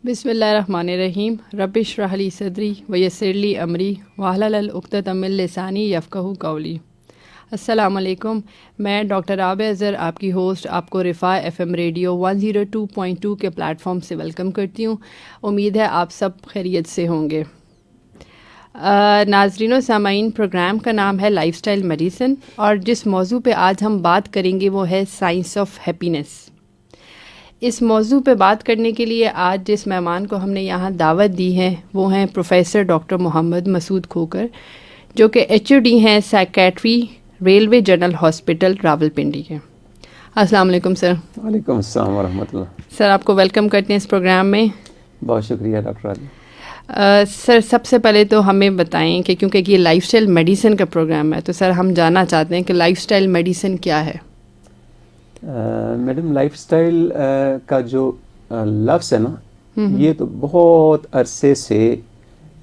बिस्मिल्लाहिर्रहमानिर्रहीम रब्बिश रह ली सदरी वयस्सिरली अमरी वहलुल उक़दतम मिन लिसानी यफ़क़हू क़ौली। अस्सलाम वालेकुम। मैं डॉक्टर आबिया अज़हर आपकी होस्ट आपको रिफ़ा FM रेडियो 102.2 के प्लेटफॉर्म से वेलकम करती हूँ। उम्मीद है आप सब खैरियत से होंगे। नाज़रीन व सामाईन, प्रोग्राम का नाम है लाइफस्टाइल मेडिसिन और जिस मौजू पे आज हम बात करेंगे वो है साइंस ऑफ हैप्पीनेस। इस मौजू पे बात करने के लिए आज जिस मेहमान को हमने यहाँ दावत दी है वो हैं प्रोफेसर डॉक्टर मोहम्मद मसूद खोकर, जो कि HOD हैं psychiatry railway general hospital Rawalpindi के। अस्सलाम वालेकुम सर। वालेकुम अस्सलाम वरहमतुल्लाह। सर आपको वेलकम करते हैं इस प्रोग्राम में। बहुत शुक्रिया डॉक्टर आदि। सर सबसे पहले तो हमें बताएं कि क्योंकि ये लाइफस्टाइल मेडिसिन का प्रोग्राम है तो सर हम जानना चाहते हैं कि लाइफस्टाइल मेडिसिन क्या है। मैडम लाइफस्टाइल का जो लफ्ज़ है ना, ये तो बहुत अरसे से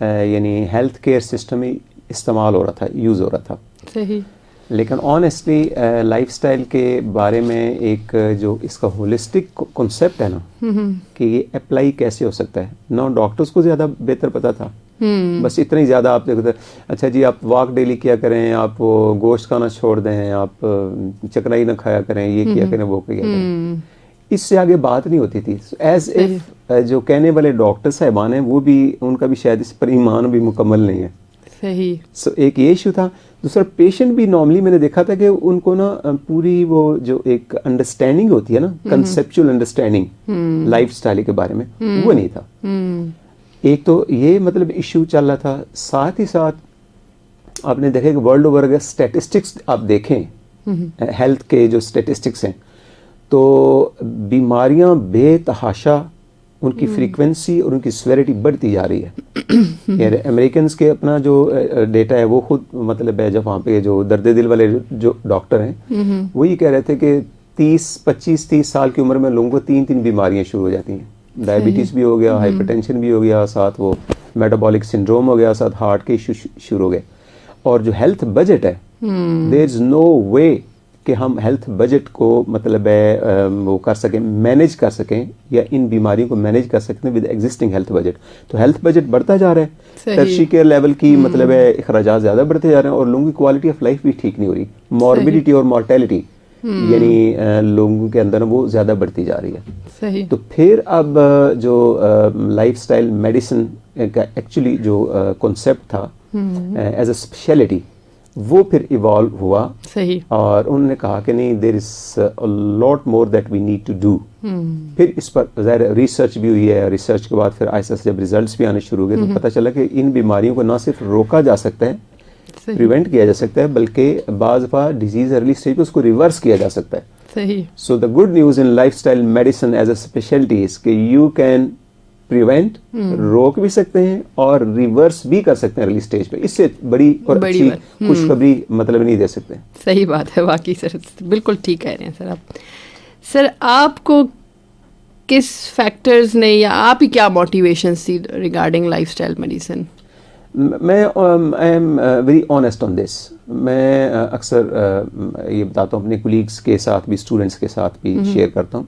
यानी हेल्थ केयर सिस्टम में इस्तेमाल हो रहा था, यूज़ हो रहा था। सही। लेकिन ऑनेस्टली लाइफस्टाइल के बारे में एक जो इसका होलिस्टिक कॉन्सेप्ट है ना कि ये अप्लाई कैसे हो सकता है ना, डॉक्टर्स को ज़्यादा बेहतर पता था। बस इतना ही ज़्यादा आप देखते, अच्छा जी आप वॉक डेली किया करें, आप वो गोश्त खाना छोड़ दें, आप चकनाई ना खाया करें, ये किया करें, वो किया करें, इससे आगे बात नहीं होती थी। एज इफ जो कहने वाले डॉक्टर साहबान हैं वो भी, उनका भी शायद इस पर ईमान भी मुकम्मल नहीं है। सही। सो एक ये इशू था। दूसरा पेशेंट भी नॉर्मली मैंने देखा था कि उनको ना पूरी वो जो एक अंडरस्टैंडिंग होती है ना, कंसेप्चुअल अंडरस्टैंडिंग लाइफस्टाइल के बारे में, वो नहीं था। एक तो ये मतलब इशू चल रहा था, साथ ही साथ आपने देखा कि वर्ल्ड ओवर अगर स्टैटिस्टिक्स आप देखें हेल्थ के जो स्टैटिस्टिक्स हैं तो बीमारियां बेतहाशा उनकी फ्रीक्वेंसी और उनकी सीवियरिटी बढ़ती जा रही है। यार अमेरिकन्स के अपना जो डेटा है वो खुद मतलब है, जब वहाँ पे जो दर्द दिल वाले जो डॉक्टर हैं वो ये कह रहे थे कि 25-30 साल की उम्र में लोगों को 3 बीमारियां शुरू हो जाती हैं। डायबिटीज़ भी हो गया, हाइपरटेंशन भी हो गया, साथ वो मेटाबॉलिक सिंड्रोम हो गया, साथ हार्ट के इशू शुरू हो गए। और जो हेल्थ बजट है, देयर इज़ नो वे कि हम हेल्थ बजट को मतलब है वो कर सकें, मैनेज कर सकें या इन बीमारियों को मैनेज कर सकते हैं विद एग्जिस्टिंग हेल्थ बजट। तो हेल्थ बजट बढ़ता जा रहा है, टर्शियरी केयर लेवल की मतलब है अखराजात ज़्यादा बढ़ते जा रहे हैं और लोगों की क्वालिटी ऑफ लाइफ भी ठीक नहीं हो रही। मॉर्बिडिटी और मॉर्टेलिटी यानी लोगों के अंदर वो ज़्यादा बढ़ती जा रही है। सही। तो फिर अब जो लाइफस्टाइल मेडिसिन का एक्चुअली जो कॉन्सेप्ट था एज अ स्पेशलिटी, वो फिर इवॉल्व हुआ। सही। और उन्होंने कहा कि नहीं, there is a lot more that we need to do. फिर इस पर ज़ाहिर रिसर्च भी हुई है। रिसर्च के बाद फिर ऐसे जब रिजल्ट्स भी आने शुरू हो गए तो पता चला कि इन बीमारियों को ना सिर्फ रोका जा सकता है, प्रिवेंट किया जा सकता है, बल्कि बाज़ दफ़ा डिजीज अर्ली स्टेज पे उसको रिवर्स किया जा सकता है। सही। So the good news in lifestyle medicine as a speciality is कि यू कैन प्रिवेंट, रोक भी सकते हैं और रिवर्स भी कर सकते हैं अर्ली स्टेज पे। इससे बड़ी और अच्छी खुशखबरी मतलब नहीं दे सकते। सही बात है, वाकई सर बिल्कुल ठीक कह रहे हैं सर आप। सर आपको किस फैक्टर्स ने या आप ही क्या मोटिवेशन थी रिगार्डिंग लाइफस्टाइल मेडिसिन? मैं I am very honest on this. मैं अक्सर ये बताता हूँ अपने कोलीग्स के साथ भी, स्टूडेंट्स के साथ भी शेयर करता हूँ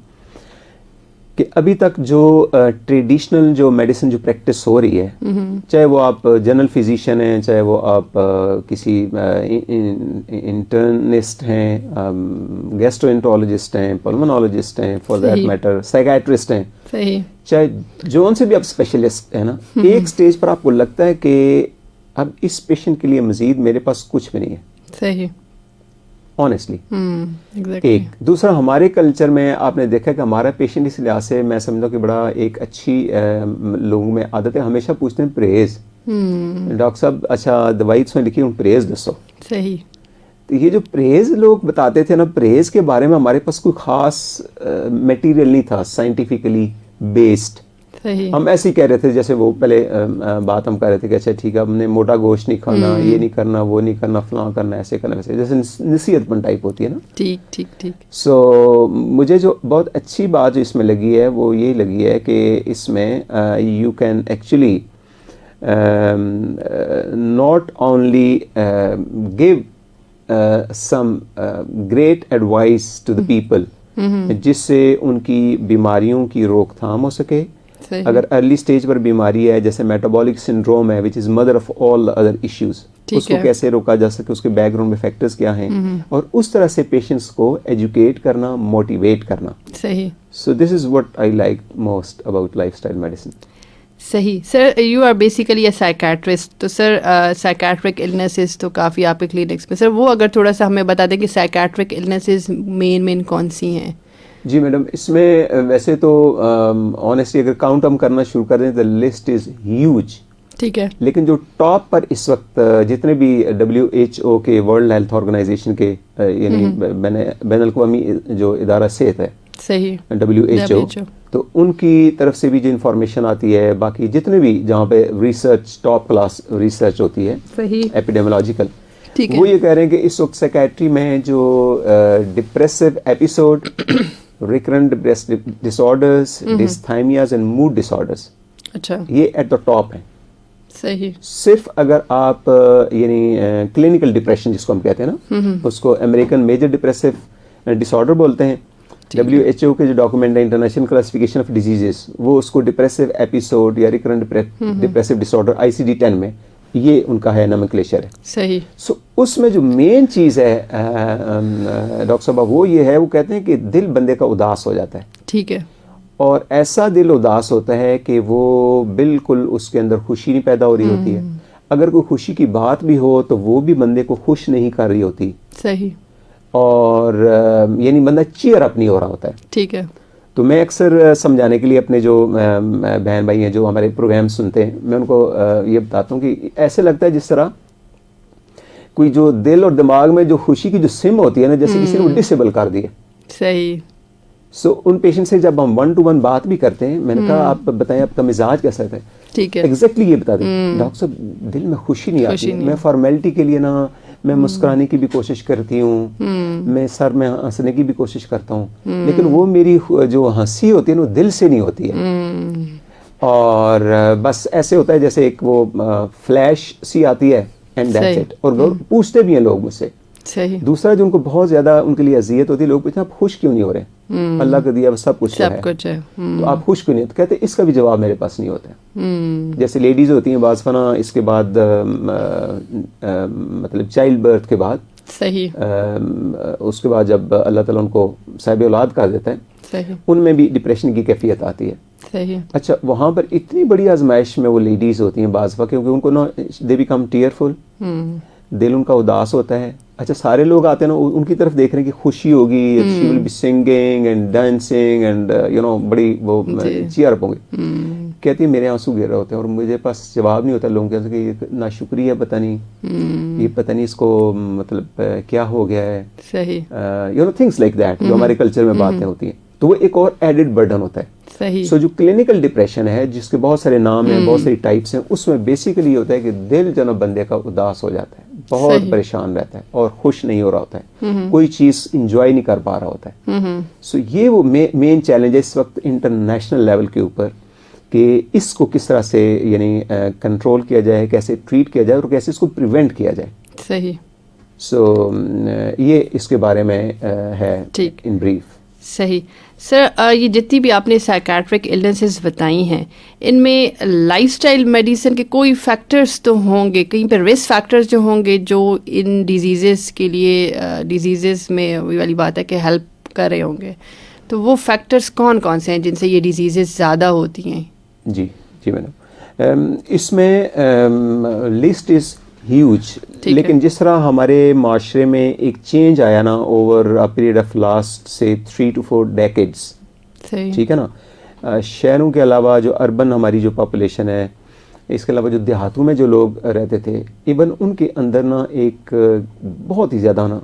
कि अभी तक जो ट्रेडिशनल जो मेडिसिन जो प्रैक्टिस हो रही है, चाहे वो आप जनरल फिजिशियन हैं, चाहे वो आप किसी इंटर्निस्ट हैं, गैस्ट्रोएंटरोलॉजिस्ट हैं, पल्मोनोलॉजिस्ट हैं, फॉर दैट मैटर साइकियाट्रिस्ट हैं, सही, चाहे जो उनसे भी आप स्पेशलिस्ट है ना, एक स्टेज पर आपको लगता है कि अब इस पेशेंट के लिए मजीद मेरे पास कुछ भी नहीं है। सही। Honestly exactly. एक दूसरा हमारे कल्चर में आपने देखा कि हमारा पेशेंट इस लिहाज से मैं समझता हूँ कि बड़ा एक अच्छी लोगों में आदत है, हमेशा पूछते हैं परहेज। डॉक्टर साहब अच्छा दवाई तो लिखी हूँ, परहेज दसो। सही। तो ये जो परहेज लोग बताते थे ना, परहेज के बारे में हमारे पास कोई खास मटेरियल नहीं था साइंटिफिकली बेस्ड। हम ऐसे ही कह रहे थे, जैसे वो पहले बात हम कर रहे थे कि अच्छा ठीक है हमने मोटा गोश्त नहीं खाना, ये नहीं करना, वो नहीं करना, फलां करना, ऐसे करना, वैसे, जैसे नसीहतमंद टाइप होती है ना। ठीक ठीक ठीक। सो मुझे जो बहुत अच्छी बात जो इसमें लगी है वो ये लगी है कि इसमें you can actually not only give some great advice to the people जिससे उनकी बीमारियों की रोकथाम हो सके सही। अगर अर्ली स्टेज पर बीमारी है, जैसे मेटाबॉलिक सिंड्रोम है which is mother of all other issues, उसको है। कैसे रोका जा सके, उसके बैकग्राउंड में फैक्टर्स क्या हैं, और उस तरह से पेशेंट्स को एजुकेट करना, मोटिवेट करना। सही। So this is what I like most about lifestyle medicine. सही। Sir you are basically a psychiatrist, तो सर साइकेट्रिक इलनेसेस तो काफ़ी आपके क्लिनिक्स में, सर वो अगर थोड़ा सा हमें बता दें कि साइकेट्रिक इलनेसेस मेन कौन सी हैं? जी मैडम, इसमें वैसे तो ऑनेस्टली अगर काउंट हम करना शुरू कर दें, द लिस्ट इज़ ह्यूज। ठीक है। लेकिन जो टॉप पर इस वक्त जितने भी WHO के, वर्ल्ड हेल्थ ऑर्गेनाइजेशन के, यानी बैन अल-अक़वामी जो इदारा सेहत है, सही, WHO, तो उनकी तरफ से भी जो इंफॉर्मेशन आती है, बाकी जितने भी जहाँ पे रिसर्च, टॉप क्लास रिसर्च होती है, सही, एपिडेमियोलॉजिकल, ठीक है, वो ये कह रहे हैं कि इस वक्त साइकेट्री में जो depressive episode, recurrent disorders, dysthymias and mood disorders, अच्छा, ये एट द टॉप है। सही। सिर्फ अगर आप यानी क्लिनिकल डिप्रेशन जिसको हम कहते हैं ना, उसको अमेरिकन मेजर डिप्रेसिव डिसऑर्डर बोलते हैं। WHO के जो डॉक्यूमेंट है, इंटरनेशनल क्लासिफिकेशन ऑफ डिजीजेस, वो उसको डिप्रेसिव एपिसोड या रिकरेंट डिप्रेसिव डिसऑर्डर ICD-10 में ये उनका है नोमेनक्लेचर है। सही। सो उसमें जो मेन चीज़ है डॉक्टर साहब, वो ये है, वो कहते हैं कि दिल बंदे का उदास हो जाता है। ठीक है। और ऐसा दिल उदास होता है कि वो बिल्कुल उसके अंदर खुशी नहीं पैदा हो रही होती है। अगर कोई खुशी की बात भी हो तो वो भी बंदे को खुश नहीं कर रही होती। सही। और यानी बंदा चीयर अप नहीं हो रहा होता है। ठीक है। तो मैं अक्सर समझाने के लिए अपने जो बहन भाई हैं जो हमारे प्रोग्राम सुनते हैं, मैं उनको ये बताता हूँ कि ऐसे लगता है जिस तरह कोई जो दिल और दिमाग में जो खुशी की जो सिम होती है ना, जैसे किसी ने वो डिसेबल कर दी है। सही। सो उन पेशेंट से जब हम 1-to-1 बात भी करते हैं, मैंने कहा आप बताएं आपका मिजाज कैसा है। ठीक है। एग्जैक्टली ये बता दें, डॉक्टर साहब दिल में खुशी नहीं आती, मैं फॉर्मेलिटी के लिए ना, मैं मुस्कुराने की भी कोशिश करती हूँ, मैं सर में हंसने की भी कोशिश करता हूँ, लेकिन वो मेरी जो हंसी होती है ना, वो दिल से नहीं होती है। और बस ऐसे होता है जैसे एक वो फ्लैश सी आती है एंड दैट्स इट। और पूछते भी हैं लोग मुझसे। सही। दूसरा जो उनको बहुत ज्यादा उनके लिए अजियत होती है, लोग पूछते हैं आप खुश क्यों नहीं हो रहे? अल्लाह का दिया सब कुछ है, तो आप खुश क्यों नहीं? तो कहते इसका भी जवाब मेरे पास नहीं होता है। जैसे लेडीज होती हैं बाज़ इसके बाद मतलब चाइल्ड बर्थ के बाद, सही, उसके बाद जब अल्लाह ताला उनको साहिब औलाद कर देता है, सही, उनमें भी डिप्रेशन की कैफियत आती है। सही। अच्छा, वहाँ पर इतनी बड़ी आजमाइश में वो लेडीज होती हैं बाज़, क्योंकि उनको ना दे बिकम टीयरफुल, दिल उनका उदास होता है। अच्छा, सारे लोग आते हैं ना, उनकी तरफ देख रहे हैं कि खुशी होगी, she will be singing and dancing and you know बड़ी वो चीयर अप होंगे। कहती है मेरे आंसू गिर रहे होते हैं और मुझे पास जवाब नहीं होता लोगों के कि ये नाशुक्रिया पता नहीं, ये पता नहीं इसको मतलब क्या हो गया है। सही। You know things like that जो हमारे कल्चर में बातें होती हैं, तो वो एक और एडेड बर्डन होता है। सही। सो जो क्लिनिकल डिप्रेशन है जिसके बहुत सारे नाम हैं, बहुत सारी टाइप्स हैं, उसमें बेसिकली होता है कि दिल जो ना बंदे का उदास हो जाता है, बहुत परेशान रहता है और खुश नहीं हो रहा होता है, कोई चीज इंजॉय नहीं कर पा रहा होता है। सो ये वो मेन चैलेंज है इस वक्त इंटरनेशनल लेवल के ऊपर कि इसको किस तरह से यानी कंट्रोल किया जाए, कैसे ट्रीट किया जाए और कैसे इसको प्रिवेंट किया जाए। सही। सो ये इसके बारे में है इन ब्रीफ। सही। सर ये जितनी भी आपने साइकेट्रिक इलनेसेस बताई हैं, इनमें लाइफस्टाइल मेडिसिन के कोई फैक्टर्स तो होंगे, कहीं पर रिस्क फैक्टर्स जो होंगे जो इन डिजीज़ेस के लिए डिजीज़ेस में वही वाली बात है कि हेल्प कर रहे होंगे, तो वो फैक्टर्स कौन कौन से हैं जिनसे ये डिजीज़ेस ज़्यादा होती हैं? जी जी मैडम, इसमें लिस्ट इज़ ह्यूज, लेकिन जिस तरह हमारे माशरे में एक चेंज आया ना over a period of last से 3 to 4 डेकेड्स, ठीक है ना, शहरों के अलावा जो अर्बन हमारी जो पॉपुलेशन है, इसके अलावा जो देहातों में जो लोग रहते थे, इवन उनके अंदर ना एक बहुत ही ज़्यादा ना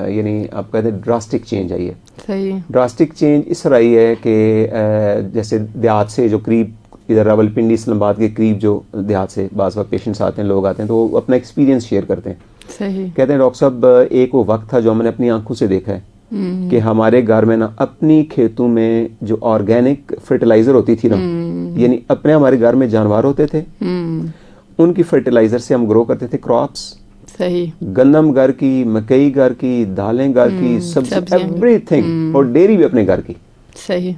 यानी आप कहते हैं ड्रास्टिक चेंज आई है। सही। ड्रास्टिक चेंज इस तरह आई है कि जैसे देहात से जो करीब इधर रावलपिंडी इस्लामाबाद के करीब जो देहात से बाज़ वक्त पेशेंट्स आते हैं, लोग आते हैं, तो वो अपना एक्सपीरियंस शेयर करते हैं। सही। कहते हैं डॉक्टर साहब एक वो वक्त था जो मैंने अपनी आंखों से देखा है कि हमारे घर में ना अपनी खेतों में जो ऑर्गेनिक फर्टिलाइजर होती थी ना, यानी अपने हमारे घर में जानवर होते थे, उनकी फर्टिलाइजर से हम ग्रो करते थे क्रॉप्स। सही। गंदम घर की, मकई घर की, दालें घर की, सब्जी, एवरीथिंग, और डेयरी भी अपने घर की। सही।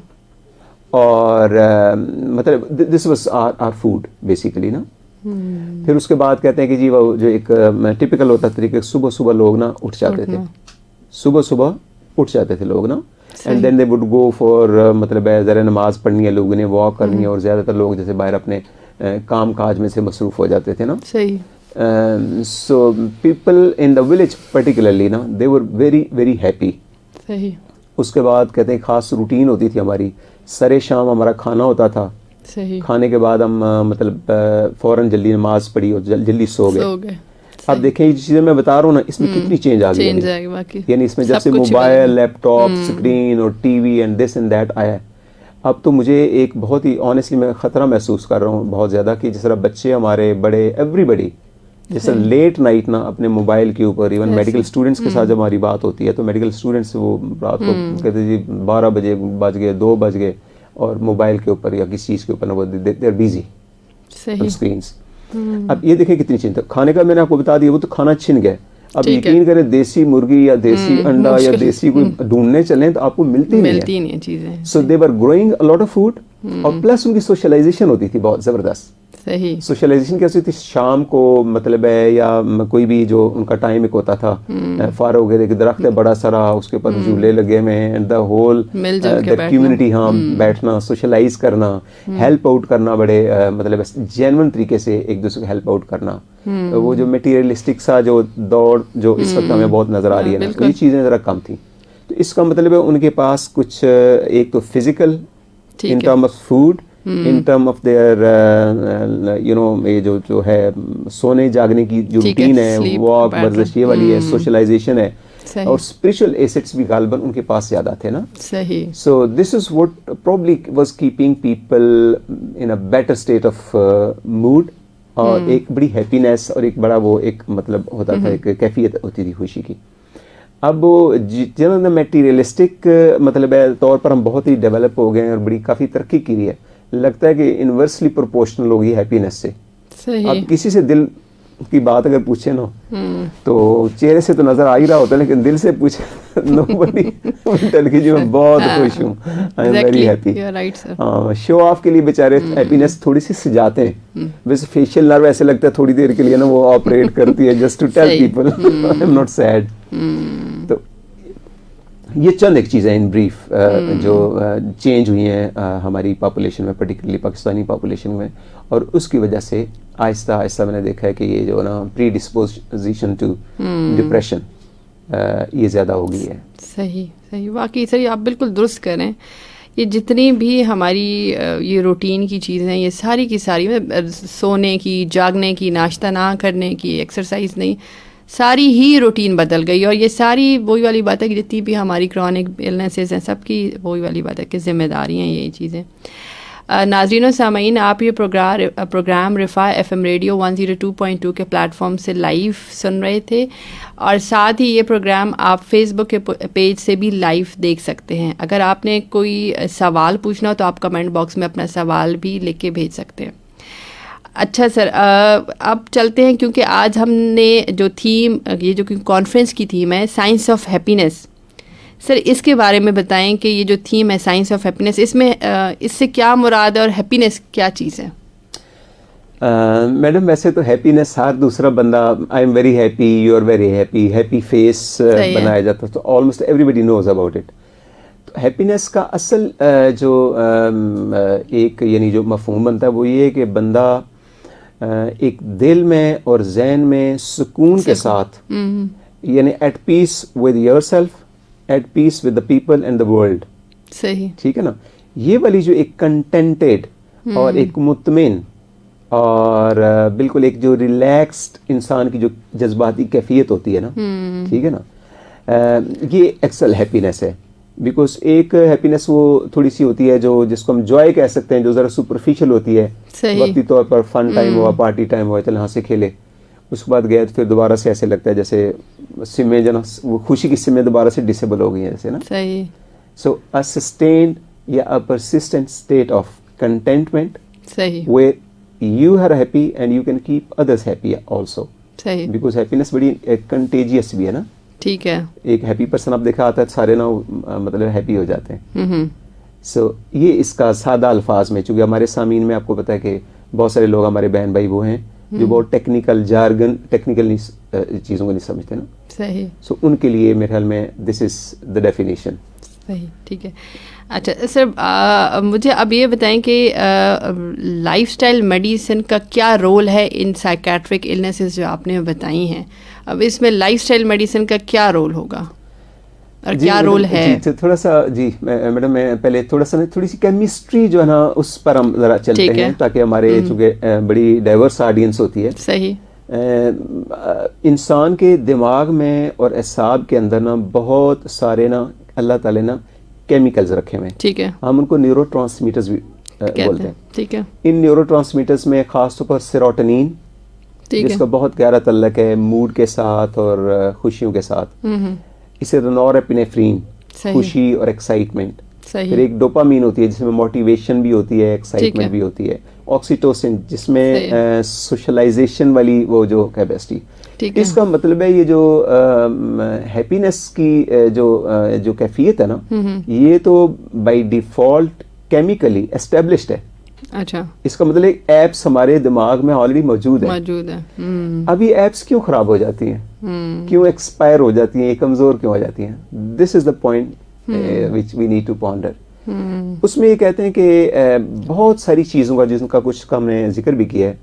और मतलब this was our food basically ना। फिर उसके बाद कहते हैं कि जी वो जो एक टिपिकल होता तरीके, सुबह सुबह लोग ना उठ जाते थे, सुबह सुबह उठ जाते थे लोग ना, and then they would go for मतलब ज़रा नमाज पढ़नी है, लोगों ने वॉक करनी है, और ज़्यादातर लोग जैसे बाहर अपने काम काज में से मसरूफ़ हो जाते थे ना। सही। So people in the village particularly ना, दे वर वेरी वेरी हैप्पी। सही। उसके बाद कहते हैं खास रूटीन होती थी हमारी, सरे शाम हमारा खाना होता था। सही। खाने के बाद हम मतलब फ़ौरन जल्दी नमाज पढ़ी और जल्दी सो गए। अब देखें ये चीज़ें मैं बता रहा हूँ ना, इसमें कितनी चेंज आ गई, यानी इसमें जब से मोबाइल, लैपटॉप, स्क्रीन और TV and this and that आया, अब तो मुझे एक बहुत ही ऑनेस्टली मैं ख़तरा महसूस कर रहा हूँ बहुत ज़्यादा कि जिस तरह बच्चे हमारे, बड़े, एवरीबडी जिस तरह लेट नाइट ना अपने मोबाइल के ऊपर, इवन मेडिकल स्टूडेंट्स के साथ जब हमारी बात होती है तो मेडिकल स्टूडेंट्स वो रात को कहते जी 12 बजे बज गए, 2 बज गए, और मोबाइल के ऊपर या किसी चीज़ के ऊपर वो they are busy on screens. अब ये देखें कितनी चिंता। खाने का मैंने आपको बता दिया, वो तो खाना छिन गया। अब यकीन करें देसी मुर्गी या देसी अंडा या देसी कोई ढूंढने चलें तो आपको मिलती नहीं है चीजें। So they were growing a lot of food, और प्लस उनकी सोशलाइजेशन होती थी बहुत जबरदस्त। सही। सोशलाइजेशन कैसे थी, शाम को मतलब है या कोई भी जो उनका टाइम एक होता था, फारो वगैरह के दरख्त है बड़ा सारा, उसके ऊपर झूले लगे हुए हैं, एंड द होल कम्युनिटी, हाँ बैठना, सोशलाइज करना, हेल्प आउट करना, बड़े मतलब जेन्युइन तरीके से एक दूसरे को हेल्प आउट करना। वो जो मटीरियलिस्टिक सा जो दौड़ जो इस वक्त हमें बहुत नजर आ रही है ना, ये चीजें जरा कम थी। तो इसका मतलब है उनके पास कुछ एक तो physical in term of food, in term of their you know ये जो है सोने जागने की जो रूटीन है, वॉक, वर्जिश ये वाली है, सोशलाइजेशन है, और स्पिरिचुअल एसेट्स भी गालबन उनके पास ज्यादा थे ना। सही। So this is what probably was keeping people in a better state of mood, और एक बड़ी हैप्पीनेस और एक बड़ा वो एक मतलब होता था, एक कैफियत होती थी खुशी की। अब जिन्होंने मटीरियलिस्टिक मतलब तौर पर हम बहुत ही डेवलप हो गए हैं और बड़ी काफ़ी तरक्की की है, लगता है कि इनवर्सली प्रोपोर्शनल होगी हैप्पीनेस से। सही। अब किसी से दिल की बात अगर पूछे ना तो चेहरे से तो नजर आ ही रहा होता है, लेकिन दिल से पूछे नोबडी टेल कि जी मैं बहुत खुश हूँ, आई एम वेरी हैप्पी। हाँ, शो ऑफ के लिए बेचारे हैप्पीनेस थोड़ी सी सजाते हैं। वैसे फेशियल नर्व ऐसे लगता है थोड़ी देर के लिए ना वो ऑपरेट करती है just to tell people I am not sad. तो ये चंद एक चीज़ें इन ब्रीफ जो चेंज हुई हैं हमारी पॉपुलेशन में, पर्टिकुलरली पाकिस्तानी पॉपुलेशन में, और उसकी वजह से आहिस्ता आहिस्ता मैंने देखा है कि ये जो ना प्री डिस्पोजिशन टू डिप्रेशन ये ज़्यादा हो गई है। सही। सही, वाकई सही, आप बिल्कुल दुरुस्त करें। ये जितनी भी हमारी ये रूटीन की चीज़ें हैं, ये सारी की सारी, सोने की, जागने की, नाश्ता ना करने की, एक्सरसाइज नहीं, सारी ही रूटीन बदल गई। और ये सारी वही वाली बात है कि जितनी भी हमारी क्रॉनिक इलनेसेस हैं सबकी वही वाली बात है कि जिम्मेदारी हैं ये चीज़ें। नाज़रीन और सामीन, आप ये प्रोग्राम रिफ़ा FM रेडियो 102.2 के प्लेटफॉर्म से लाइव सुन रहे थे, और साथ ही ये प्रोग्राम आप फेसबुक के पेज से भी लाइव देख सकते हैं। अगर आपने कोई सवाल पूछना हो तो आप कमेंट बॉक्स में अपना सवाल भी लिख के भेज सकते हैं। अच्छा सर, अब चलते हैं, क्योंकि आज हमने जो थीम, ये जो कॉन्फ्रेंस की थीम है साइंस ऑफ हैप्पीनेस, सर इसके बारे में बताएं कि ये जो थीम है साइंस ऑफ हैप्पीनेस, इसमें इससे क्या मुराद है और हैप्पीनेस क्या चीज़ है? मैडम वैसे तो हैप्पीनेस हर दूसरा बंदा, I am very happy, you are very happy, happy face बनाया जाता है, तो almost everybody knows about it. तो हैप्पीनेस का असल जो एक यानी जो मफहूम बनता है वो ये है कि बंदा एक दिल में और जहन में सुकून के साथ, यानी at peace with yourself, at peace with the people and the world. सही, ठीक है ना। ये वाली जो एक कंटेंटेड और एक मुतमिन और बिल्कुल एक जो रिलैक्स्ड इंसान की जो जज्बाती कैफियत होती है ना, ठीक है ना, ये एक्सल हैप्पीनेस है। बिकॉज एक हैप्पीनेस वो थोड़ी सी होती है जो जिसको हम जॉय कह सकते हैं, जो ज़रा सुपरफिशियल होती है, वक्ती तौर पर फन टाइम हुआ, पार्टी टाइम हुआ, चल हंसे खेले, उसके बाद गए तो फिर दोबारा से ऐसे लगता है जैसे सिमें जो ना वो खुशी की सिमें दोबारा से डिसेबल हो गई है जैसे ना। सही। सो अ सस्टेन्ड या अ परसिस्टेंट स्टेट ऑफ कंटेंटमेंट, सही, where you are happy and you can keep others happy also. सही, बिकॉज हैप्पीनेस बड़ी कंटेजियस भी है ना। ठीक है। एक हैप्पी पर्सन आप देखा आता है सारे ना मतलब हैप्पी हो जाते हैं। सो ये इसका सादा अल्फाज में, चूंकि हमारे सामीन में आपको पता है कि बहुत सारे लोग हमारे बहन भाई वो हैं जो बहुत टेक्निकल जार्गन, टेक्निकल चीज़ों को नहीं समझते ना। सही। सो उनके लिए मेरे ख्याल में दिस इज द डेफिनेशन। सही, ठीक है। अच्छा सर, मुझे अब ये बताएं कि लाइफस्टाइल मेडिसिन का क्या रोल है इन साइकेट्रिक इलनेसेस जो आपने बताई हैं। अब इसमें लाइफस्टाइल मेडिसिन का क्या रोल होगा और क्या रोल है? जी, तो थोड़ा सा जी मैडम, मैं पहले थोड़ी सी केमिस्ट्री जो है ना उस पर हम जरा चलते हैं, ताकि हमारे चूँकि बड़ी डाइवर्स ऑडियंस होती है। सही। इंसान के दिमाग में और असाब के अंदर ना बहुत सारे ना अल्लाह ताला ने केमिकल्स रखे हुए हैं। ठीक है। हम उनको न्यूरोट्रांसमीटर्स भी बोलते हैं। ठीक है। इन न्यूरोट्रांसमीटर्स में खासतौर पर सेरोटोनिन, जिसका बहुत गहरा तल्लक है मूड के साथ और खुशियों के साथ। इसे नॉरएपिनेफ्रीन, खुशी और एक्साइटमेंट। फिर एक डोपामीन होती है जिसमें मोटिवेशन भी होती है, एक्साइटमेंट भी होती है। ऑक्सीटोसिन, जिसमें सोशलाइजेशन वाली वो जो कैपेसिटी। इसका मतलब है ये जो हैप्पीनेस की जो कैफियत है ना, ये तो बाय डिफॉल्ट केमिकली एस्टेब्लिश्ड है। अच्छा। इसका मतलब एप्स हमारे दिमाग में ऑलरेडी मौजूद है। अभी एप्स क्यों खराब हो जाती हैं, क्यों एक्सपायर हो जाती हैं, कमजोर क्यों हो जाती हैं? This is the point which we need to ponder. उसमें ये कहते हैं कि बहुत सारी चीज़ों का, जिनका कुछ का हमने जिक्र भी किया है,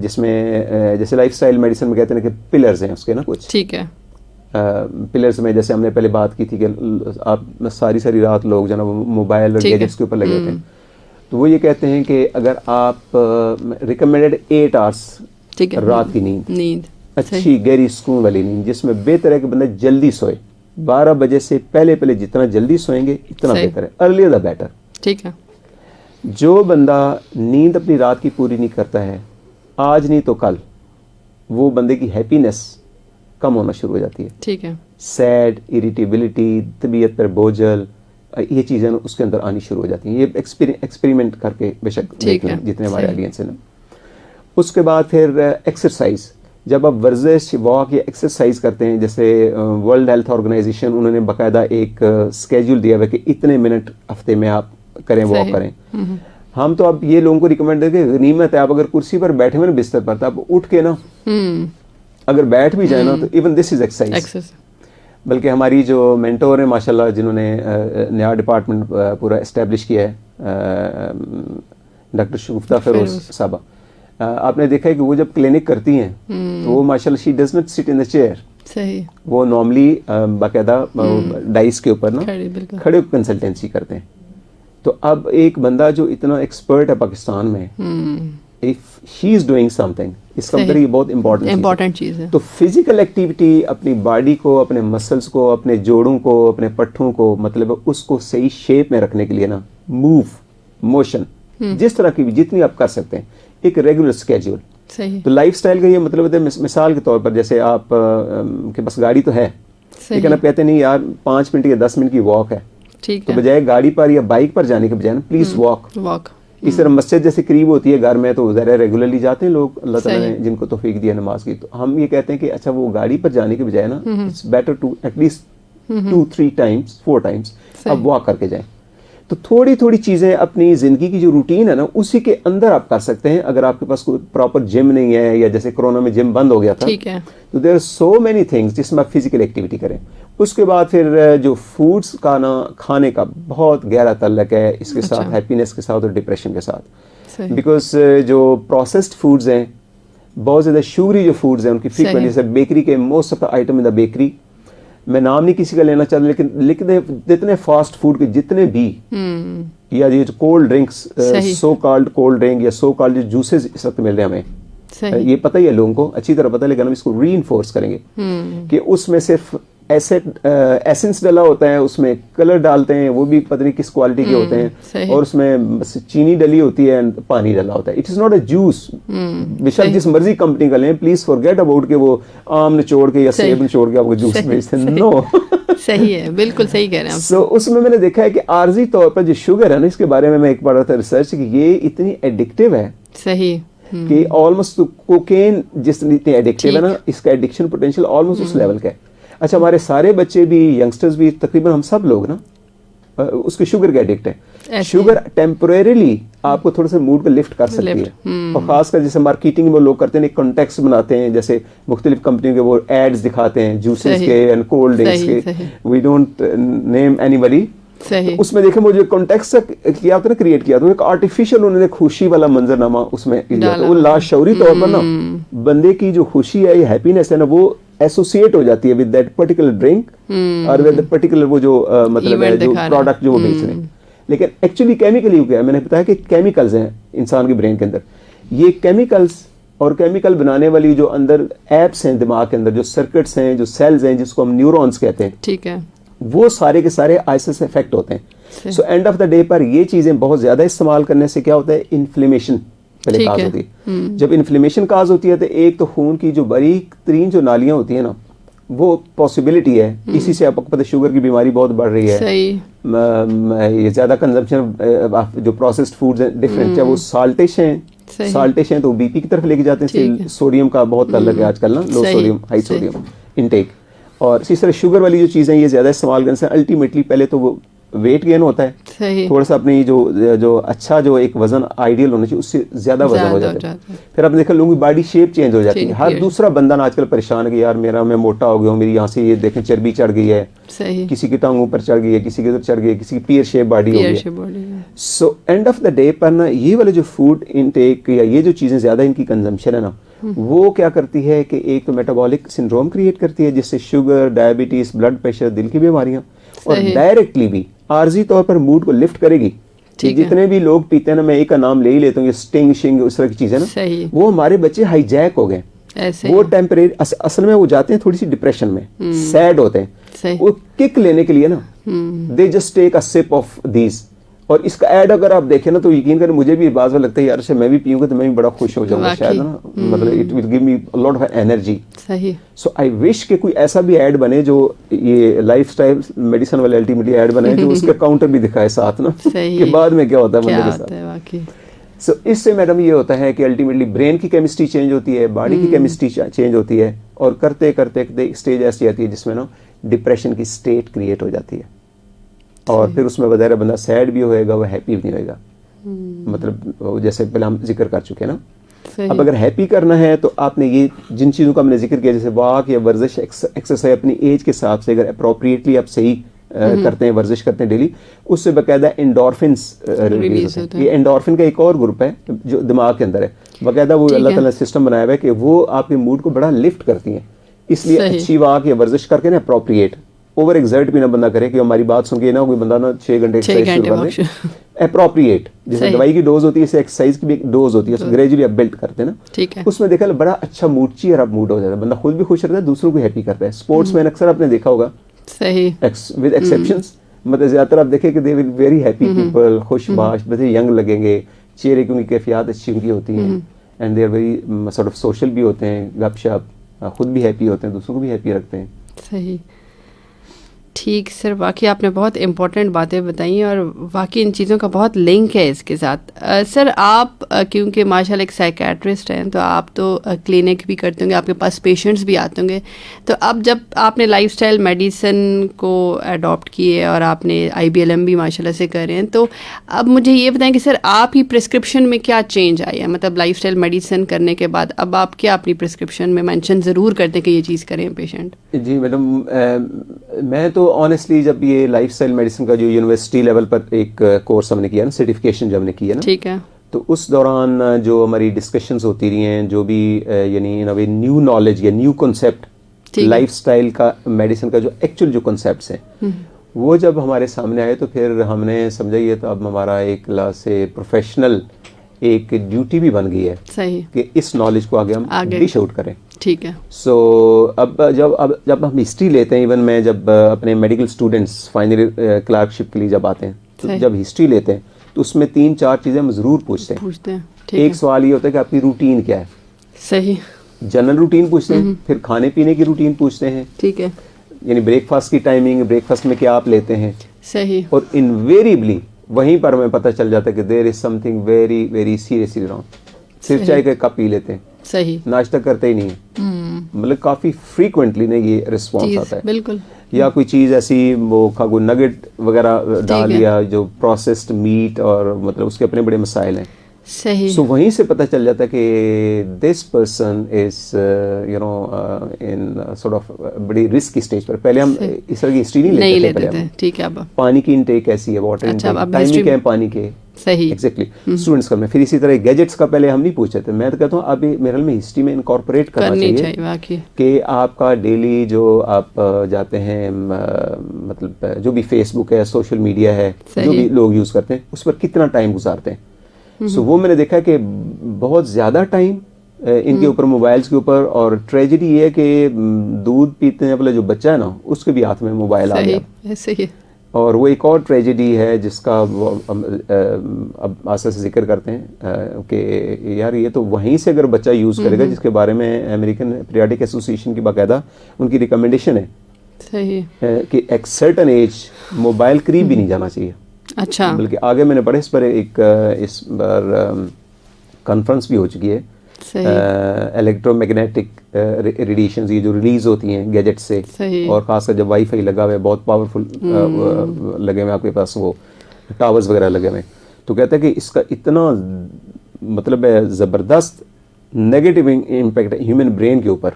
जिसमें जैसे लाइफस्टाइल मेडिसिन में कहते हैं कि पिलर्स हैं उसके ना कुछ। ठीक है। पिलर्स में जैसे हमने पहले बात की थी कि आप सारी रात लोग जो ना मोबाइल और गैजेट्स के ऊपर लगे होते हैं, तो वो ये कहते हैं कि अगर आप रिकमेंडेड 8 आवर्स रात की नींद अच्छी गहरी सुकून वाली नींद, जिसमें बेहतर है कि बंदा जल्दी सोए। 12 बजे से पहले जितना जल्दी सोएंगे इतना बेहतर है, अर्लियर द बेटर। ठीक है। जो बंदा नींद अपनी रात की पूरी नहीं करता है, आज नहीं तो कल वो बंदे की हैप्पीनेस कम होना शुरू हो जाती है। ठीक है। सैड, इरिटेबिलिटी, तबीयत पर बोझल, ये चीज़ें उसके अंदर आनी शुरू हो जाती हैं। ये एक्सपेरिमेंट करके बेशक देखें जितने हमारे ऑडियंस हैं। उसके बाद फिर एक्सरसाइज, जब आप वर्जिश, वॉक या एक्सरसाइज करते हैं, जैसे वर्ल्ड हेल्थ ऑर्गेनाइजेशन उन्होंने बाकायदा एक स्केड्यूल दिया हुआ है कि इतने मिनट हफ्ते में आप करें, वॉक करें। हम तो अब ये लोगों को रिकमेंड करते हैं, गनीमत है आप अगर कुर्सी पर बैठे हुए ना बिस्तर पर, तो आप उठ के ना अगर बैठ भी जाए ना, तो इवन दिस इज एक्सरसाइज। बल्कि हमारी जो मेंटोर है माशाल्लाह, जिन्होंने नया डिपार्टमेंट पूरा एस्टेब्लिश किया है, डॉक्टर शगुफ्ता फिरोज साहबा, आपने देखा है कि वो जब क्लिनिक करती हैं तो वो माशाल्लाह she does not sit in the chair. सही। वो नॉर्मली बाकायदा डाइस के ऊपर ना खड़े कंसल्टेंसी करते हैं। तो अब एक बंदा जो इतना एक्सपर्ट है पाकिस्तान में, if she is doing something, इसका मतलब ये बहुत इंपॉर्टेंट चीज है। तो फिजिकल एक्टिविटी अपनी बॉडी को, अपने मसल्स को, अपने जोड़ों को, अपने पट्ठों को, मतलब उसको सही शेप में रखने के लिए ना, मोशन जिस तरह की भी जितनी आप कर सकते हैं, एक रेगुलर स्केड्यूल। सही। तो लाइफस्टाइल का ये मतलब है, मिसाल के तौर पर जैसे आप के पास गाड़ी तो है, लेकिन आप कहते नहीं यार 5 मिनट या 10 मिनट की वॉक है, तो बजाय गाड़ी पर या बाइक पर जाने के बजाय ना प्लीज वॉक। इस तरह मस्जिद जैसे करीब होती है घर में, तो ज़रा रेगुलरली जाते हैं लोग, अल्लाह ताला ने जिनको तौफीक दिया नमाज की। तो हम ये कहते हैं कि अच्छा वो गाड़ी पर जाने के बजाय ना, it's better to at least 2-3 times 4 times आप वॉक करके जाएं। तो थोड़ी थोड़ी चीज़ें अपनी ज़िंदगी की जो रूटीन है ना, उसी के अंदर आप कर सकते हैं। अगर आपके पास कोई प्रॉपर जिम नहीं है, या जैसे कोरोना में जिम बंद हो गया था, ठीक है, तो there are so many things जिसमें आप फिजिकल एक्टिविटी करें। उसके बाद फिर जो फूड्स का ना, खाने का बहुत गहरा ताल्लुक है इसके साथ, हैप्पीनेस के साथ और डिप्रेशन के साथ। बिकॉज जो प्रोसेस्ड फूड्स हैं, बहुत ज़्यादा शुगरी जो फूड्स हैं, उनकी फ्रीक्वेंट, जैसे बेकरी के most of the item in the bakery, मैं नाम नहीं किसी का लेना चाहता, लेकिन लिखते जितने फास्ट फूड के जितने भी, या ये जो cold drinks, so called cold drink या सो कॉल्ड जो जूसेस इस वक्त मिल रहे हैं हमें, ये पता ही है लोगों को, अच्छी तरह पता है, लेकिन हम इसको रीइंफोर्स करेंगे कि उसमें सिर्फ एसेंस डाला होता है, उसमें कलर डालते हैं, वो भी पता नहीं किस क्वालिटी के होते हैं, और उसमें चीनी डली होती है, पानी डाला होता है। It is not a juice. बेशक जिस मर्जी कंपनी का लें, प्लीज फॉरगेट अबाउट के वो आम निचोड़ के या सेब निचोड़ के आपको जूस बेचते हैं। नो, सही है, बिल्कुल सही कह रहे हैं आप। So, उसमें मैंने देखा है कि आर्जी तौर पर जो शुगर है ना, इसके बारे में मैं एक पढ़ रहा था रिसर्च कि ये इतनी एडिक्टिव है, सही, कि ऑलमोस्ट कोकेन जितनी एडिक्टिव है ना, इसका एडिक्शन पोटेंशियल ऑलमोस्ट उस लेवल का है। अच्छा, हमारे सारे बच्चे भी, यंगस्टर्स भी, तकरीबन हम सब लोग ना उसके शुगर के एडिक्ट हैं। शुगर टेम्परेरीली आपको थोड़ा सा मूड को लिफ्ट कर सकती है। और खासकर जैसे मार्केटिंग में लोग करते हैं, एक कॉन्टेक्स्ट बनाते हैं, जैसे मुख्तलिफ कंपनियों के वो एड्स दिखाते हैं जूसेस के एंड कोल्ड ड्रिंक्स के, वी डोंट नेम एनीबॉडी। तो उसमें देखें वो जो कॉन्टेक्स्ट किया होता है ना, क्रिएट किया, तो एक आर्टिफिशियल उन्होंने खुशी वाला मंजरनामा उसमें दिया, तो वो लाशऊरी तौर पर ना बंदे की जो खुशी है, ये हैप्पीनेस है ना, वो एसोसिएट हो जाती है विद दैट पर्टिकुलर ड्रिंक और विद पर्टिकुलर वो जो मतलब है जो प्रोडक्ट जो वो बेच रहे हैं। लेकिन एक्चुअली केमिकली क्या है, मैंने बताया कि केमिकल्स हैं इंसान के ब्रेन के अंदर, ये केमिकल्स और केमिकल बनाने वाली जो अंदर एप्स हैं दिमाग के अंदर, जो सर्किट्स हैं, जो सेल्स हैं, जिसको हम न्यूरॉन्स कहते हैं, ठीक है, वो सारे के सारे आइसिस से इफेक्ट होते हैं। So end of the day पर ये चीजें बहुत ज्यादा इस्तेमाल करने से क्या होता है, इन्फ्लेमेशन पहले काज होती है। जब इन्फ्लेमेशन काज होती है तो एक तो खून की जो बारीक तरीन जो नालियां होती है ना, वो पॉसिबिलिटी है, इसी से आपको पता है शुगर की बीमारी बहुत बढ़ रही है। ये ज्यादा कंजम्पशन जो प्रोसेस्ड फूड्स हैं डिफरेंट, चाहे वो साल्टिश हैं तो बीपी की तरफ लेके जाते हैं, सोडियम का बहुत तल्लक है आजकल ना, लो सोडियम हाई सोडियम इनटेक। और इसी तरह शुगर वाली जो चीज़ें ये ज़्यादा इस्तेमाल करने से अल्टीमेटली पहले तो वो वेट गेन होता है, थोड़ा सा अपनी जो अच्छा जो एक वजन आइडियल होना चाहिए उससे ज्यादा वजन हो जाता है। फिर आपने देखा लोगों की बॉडी शेप चेंज हो जाती है। हर दूसरा बंदा ना आजकल परेशान है कि यार मैं मोटा हो गया हूँ, मेरी यहाँ से ये देखें चर्बी चढ़ गई है, किसी की टांग ऊपर चढ़ गई है, किसी की उधर चढ़ गई है, किसी की पियर शेप बॉडी हो गई है। So end of the day पर ना ये वाले जो फूड इनटेक या ये जो चीजें ज्यादा इनकी कंजम्पशन है ना, वो क्या करती है कि एक तो मेटाबॉलिक सिंड्रोम क्रिएट करती है, जिससे शुगर, डायबिटीज, ब्लड प्रेशर, दिल की बीमारियां, और डायरेक्टली भी आर्जी तौर पर मूड को लिफ्ट करेगी। जितने भी लोग पीते हैं ना, मैं एक का नाम ले ही लेता हूँ, ये स्टिंग शिंग उस तरह की चीजें ना, वो हमारे बच्चे हाईजैक हो गए। वो टेम्परेरी असल में वो जाते हैं थोड़ी सी डिप्रेशन में, सैड होते हैं, वो किक लेने के लिए ना they just take a sip of these. और इसका ऐड अगर आप देखें ना तो यकीन करें मुझे भी बात लगता है यार से मैं भी पीऊंगा तो मैं भी बड़ा खुश हो जाऊंगा शायद ना, मतलब it will give me a lot of energy. सही। सो आई विश कि कोई ऐसा भी ऐड बने जो ये लाइफस्टाइल मेडिसिन वाले अल्टीमेटली ऐड बने जो उसका काउंटर भी दिखाए साथ ना कि बाद में क्या होता है बंदे के साथ। सो इससे मैडम ये होता है कि अल्टीमेटली ब्रेन की केमिस्ट्री चेंज होती है, बॉडी की केमिस्ट्री चेंज होती है, और करते करते स्टेज ऐसी आती है जिसमें ना डिप्रेशन की स्टेट क्रिएट हो जाती है, और फिर उसमें बजाय बंदा सैड भी होएगा, वो हैप्पी भी नहीं होएगा। मतलब जैसे पहले हम जिक्र कर चुके हैं ना। अब अगर हैप्पी करना है तो आपने ये जिन चीज़ों का हमने जिक्र किया, जैसे वॉक या वर्जिश, एक्सरसाइज अपनी एज के हिसाब से अगर अप्रोप्रिएटली आप सही करते हैं, वर्जिश करते हैं डेली, उससे बाकायदा एंडोर्फिन्स रिलीज होते हैं। ये एंडोर्फिन का एक और ग्रुप है जो दिमाग के अंदर है, बाकायदा वो अल्लाह ताला ने सिस्टम बनाया हुआ है कि वो आपके मूड को बड़ा लिफ्ट करती हैं। इसलिए अच्छी वॉक या वर्जिश करके ना अप्रोप्रिएट, ओवर एक्सर्ट भी ना बंदा करे कि हमारी बात सुन के ना कोई बंदा ना 6 घंटे एक्सरसाइज शुरू कर दे। अप्रोप्रिएट, जैसे दवाई की डोज होती है ऐसे एक्सरसाइज की भी एक डोज होती है, ग्रेजुअली आप बिल्ड करते हैं ना, ठीक है। उसमें देखा बड़ा अच्छा मूड, चीयर अप मूड हो जाता है, बंदा खुद भी खुश रहता है, दूसरों को हैप्पी करता है। स्पोर्ट्स मैन अक्सर आपने देखा होगा, सही, विद एक्सेप्शंस, मतलब ज्यादातर आप देखें कि they will very happy people, खुशबाश, बड़े यंग लगेंगे चेहरे, क्योंकि कैफियत अच्छी उनकी होती है, and they are very sort of social भी होते हैं, गपशप, खुद भी हैप्पी होते हैं, दूसरों को भी हैप्पी रखते हैं। सही, ठीक सर, वाकई आपने बहुत इम्पोर्टेंट बातें बताई और वाकई इन चीज़ों का बहुत लिंक है इसके साथ। सर आप क्योंकि माशाल्लाह एक साइकेट्रिस्ट हैं, तो आप तो क्लिनिक भी करते होंगे, आपके पास पेशेंट्स भी आते होंगे, तो अब जब आपने लाइफस्टाइल मेडिसिन को अडॉप्ट किए और आपने IBLM भी माशाल्लाह से कर रहे हैं, तो अब मुझे ये बताएं कि सर आप ही प्रिस्क्रिप्शन में क्या चेंज आई है, मतलब लाइफस्टाइल मेडिसिन करने के बाद अब आप क्या अपनी प्रिस्क्रिप्शन में मेंशन ज़रूर करते हैं कि ये चीज़ करें पेशेंट? जी मैडम, मैं तो ऑनेस्टली जब ये लाइफस्टाइल मेडिसिन का जो यूनिवर्सिटी लेवल पर एक कोर्स हमने किया ना, सर्टिफिकेशन जब हमने किया ना, ठीक है, तो उस दौरान जो हमारी डिस्कशंस होती रही हैं, जो भी यानी इन अ वे न्यू नॉलेज या न्यू कॉन्सेप्ट लाइफस्टाइल का मेडिसिन का जो एक्चुअल जो कॉन्सेप्ट्स हैं वो जब हमारे सामने आए, तो फिर हमने समझा ये तो अब हमारा एक क्लास से प्रोफेशनल एक ड्यूटी भी बन गई है, सही, कि इस नॉलेज को आगे हम डिश आउट करें। ठीक है। सो अब जब हम हिस्ट्री लेते हैं, इवन मैं जब अपने मेडिकल स्टूडेंट्स फाइनल क्लर्कशिप के लिए जब आते हैं, तो जब हिस्ट्री लेते हैं तो उसमें 3-4 चीजें हम जरूर पूछते हैं। एक सवाल ये होता है कि आपकी रूटीन क्या है, सही, जनरल रूटीन पूछते हैं, फिर खाने पीने की रूटीन पूछते हैं, ठीक है, यानी ब्रेकफास्ट की टाइमिंग, ब्रेकफास्ट में क्या आप लेते हैं, सही, और इनवेरिएबली वहीं पर हमें पता चल जाता है कि there is something very very seriously wrong, सिर्फ चाय का कप पी लेते हैं, सही। नाश्ता करते ही नहीं है, मतलब काफी फ्रीक्वेंटली ना ये रिस्पॉन्स चीज आता है। बिल्कुल। या कोई चीज ऐसी वो कोई नगेट वगैरह डाल लिया, जो प्रोसेस्ड मीट, और मतलब उसके अपने बड़े मसाइल हैं। सही। सो वहीं से पता चल जाता है कि this person is you know in sort of बड़ी रिस्क स्टेज पर। पहले हम इस तरह की हिस्ट्री नहीं लेते थे पहले हम। ठीक है। अब पानी की इनटेक कैसी है, वाटर अच्छा, इनटेक, अब टाइमिंग history क्या है पानी के, सही। एग्जैक्टली स्टूडेंट्स का में। फिर इसी तरह गैजेट्स का पहले हम नहीं पूछते थे। मैं तो कहता हूँ अब मेरे ख्याल में हिस्ट्री में इनकॉर्पोरेट करना चाहिए वाकई कि आपका डेली जो आप जाते हैं मतलब जो भी फेसबुक है, सोशल मीडिया है, जो भी लोग यूज करते हैं, उस पर कितना टाइम गुजारते हैं। सो वो मैंने देखा कि बहुत ज्यादा टाइम इनके ऊपर, मोबाइल्स के ऊपर। और ट्रेजेडी ये है कि दूध पीते हैं वाला जो बच्चा है ना, उसके भी हाथ में मोबाइल आ गया। ऐसे ही। और वो एक और ट्रेजेडी है जिसका अब आशा से जिक्र करते हैं कि यार ये तो वहीं से अगर बच्चा यूज़ करेगा, जिसके बारे में अमेरिकन पीरियाडिक एसोसिएशन की बाकायदा उनकी रिकमेंडेशन है सही कि एक सर्टन एज मोबाइल करीब भी नहीं जाना चाहिए। अच्छा। बल्कि आगे मैंने पढ़ा इस पर इस बार कॉन्फ्रेंस भी हो चुकी है। इलेक्ट्रोमैग्नेटिक रेडिएशंस ये जो रिलीज होती हैं गैजेट से, और खासकर जब वाईफाई लगा हुआ है, बहुत पावरफुल लगे हुए आपके पास वो टावर्स वगैरह लगे हुए, तो कहते हैं कि इसका इतना मतलब ज़बरदस्त नेगेटिव इम्पैक्ट है ह्यूमन ब्रेन के ऊपर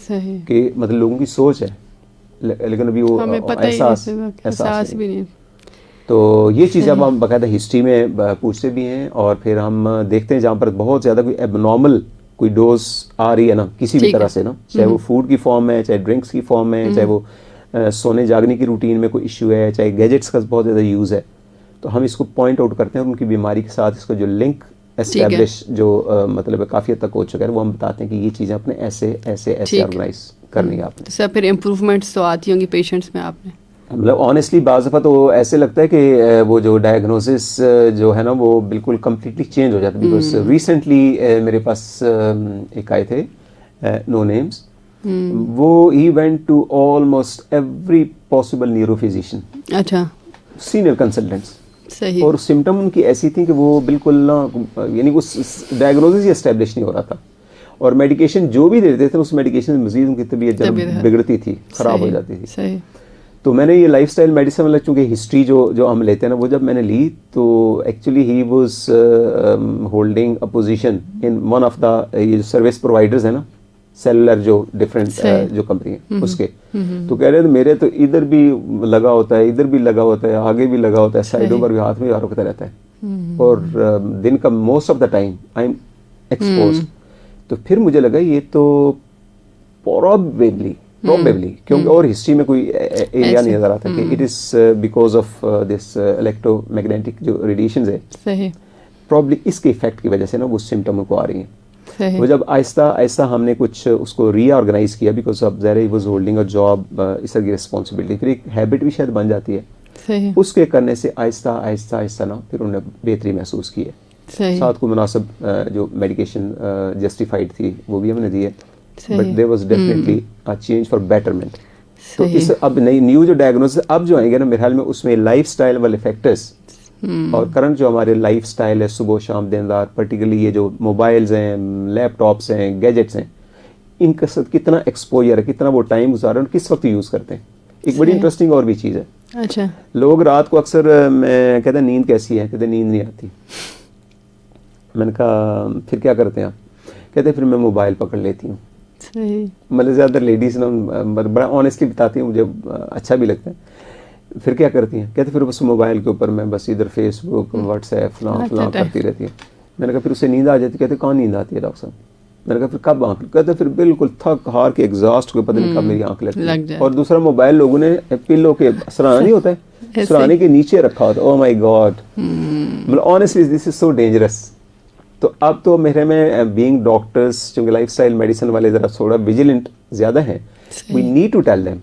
कि मतलब लोगों की सोच है, लेकिन अभी वो एहसास भी नहीं। तो ये चीज़ अब हम बाकायदा हिस्ट्री में पूछते भी हैं, और फिर हम देखते हैं जहाँ पर बहुत ज़्यादा कोई एबनॉर्मल कोई डोज आ रही है ना, किसी भी तरह से ना, चाहे वो फूड की फॉर्म है, चाहे ड्रिंक्स की फॉर्म है, चाहे वो सोने जागने की रूटीन में कोई इश्यू है, चाहे गैजेट्स का बहुत ज़्यादा यूज़ है, तो हम इसको पॉइंट आउट करते हैं। उनकी बीमारी के साथ इसका जो लिंक एस्टैब्लिश जो मतलब काफ़ी हद तक हो चुका है, वो हम बताते हैं कि ये चीज़ें अपने ऐसे ऐसे ऐसे ऑर्गेनाइज करनी है आपने। सर फिर इम्प्रूवमेंट्स तो आती होंगी पेशेंट्स में आपने? मतलब ऑनेस्टली बाज़ दफ़ा तो ऐसे लगता है कि वो जो डायग्नोसिस जो है ना वो बिल्कुल कम्प्लीटली चेंज हो जाता है। बिकॉज रिसेंटली मेरे पास एक आए थे, नो नेम्स, वो he went to almost every possible neurophysician, अच्छा, सीनियर कंसल्टेंट्स, सही, और सिम्टम उनकी ऐसी थी कि वो बिल्कुल ना, यानी वो डायग्नोसिस ही एस्टेब्लिश नहीं हो रहा था, और मेडिकेशन जो भी देते थे उस मेडिकेशन में मजीद उनकी तबीयत बिगड़ती थी, ख़राब हो जाती थी। सही। तो मैंने ये लाइफस्टाइल मेडिसिन वाला, चूँकि हिस्ट्री जो हम लेते हैं ना, वो जब मैंने ली तो actually he was holding a position in one of the ये जो सर्विस प्रोवाइडर्स है ना, सेलुलर जो डिफरेंट जो कंपनी है उसके, तो कह रहे थे मेरे तो इधर भी लगा होता है, इधर भी लगा होता है, आगे भी लगा होता है, साइडों पर भी, हाथ में भी रुकता रहता है, और दिन का most of the time I am exposed. तो फिर मुझे लगा ये तो प्रोबेबली क्योंकि और हिस्ट्री में कोई एरिया नहीं नजर आता कि it is because of this electromagnetic जो रेडिएशंस है, सही, प्रॉब्ली इसके इफेक्ट की वजह से ना वो सिम्टम को आ रही हैं। वो जब आहिस्ता आहिस्ता हमने कुछ उसको रीऑर्गेनाइज किया, बिकॉज ऑफ ज़ाहिर he was holding a job, इस तरह की रिस्पॉन्सिबिलिटी, फिर एक हैबिट भी शायद बन जाती है, सही, उसके करने से आहिस्ता आहिस्ता आहिस्ता ना फिर उन्हें बेहतरी महसूस की है। साथ को मुनासिब जो मेडिकेशन जस्टिफाइड थी वो भी हमने दी है, but there was definitely a change for betterment. तो इस अब नई न्यू जो डायग्नोसिस अब जो आएंगे ना, मेरे ख्याल में उसमें लाइफस्टाइल वाले फैक्टर्स और करंट जो हमारे लाइफस्टाइल है, सुबह शाम दिन रात, पर्टिकुलरली ये जो मोबाइल्स हैं, लैपटॉप्स हैं, गैजेट्स हैं, इनके साथ कितना एक्सपोजर है, कितना वो टाइम गुजार रहे हैं, किस वक्त यूज़ करते हैं। एक बड़ी इंटरेस्टिंग और भी चीज़ है, अच्छा, लोग रात को अक्सर मैं कहते हैं नींद कैसी है, कहते नींद नहीं आती। मैंने कहा फिर क्या करते हैं आप? कहते फिर मैं मोबाइल पकड़ लेती हूँ। मतलब ज़्यादातर लेडीज़ ना बड़ा ऑनेस्टली बताती हैं, मुझे अच्छा भी लगता है। फिर क्या करती हैं? कहते फिर बस मोबाइल के ऊपर मैं बस इधर फेसबुक, व्हाट्सएप, फलां करती रहती है। मैंने कहा फिर उससे नींद आ जाती? कहते कहाँ नींद आती है डॉक्टर साहब? मैंने कहा फिर कब आँख? कहते फिर बिल्कुल थक हार के एग्जॉस्ट को पता नहीं कब मेरी आँख लगती है। और दूसरा मोबाइल लोगों ने पिल्लो के सराहना नहीं होता है, सराहने के नीचे रखा होता है। ओह माय गॉड, मतलब honestly this is so dangerous. तो अब तो मेरे में बीइंग डॉक्टर्स, क्योंकि लाइफस्टाइल मेडिसिन वाले ज़रा थोड़ा विजिलेंट ज़्यादा हैं, we need to tell them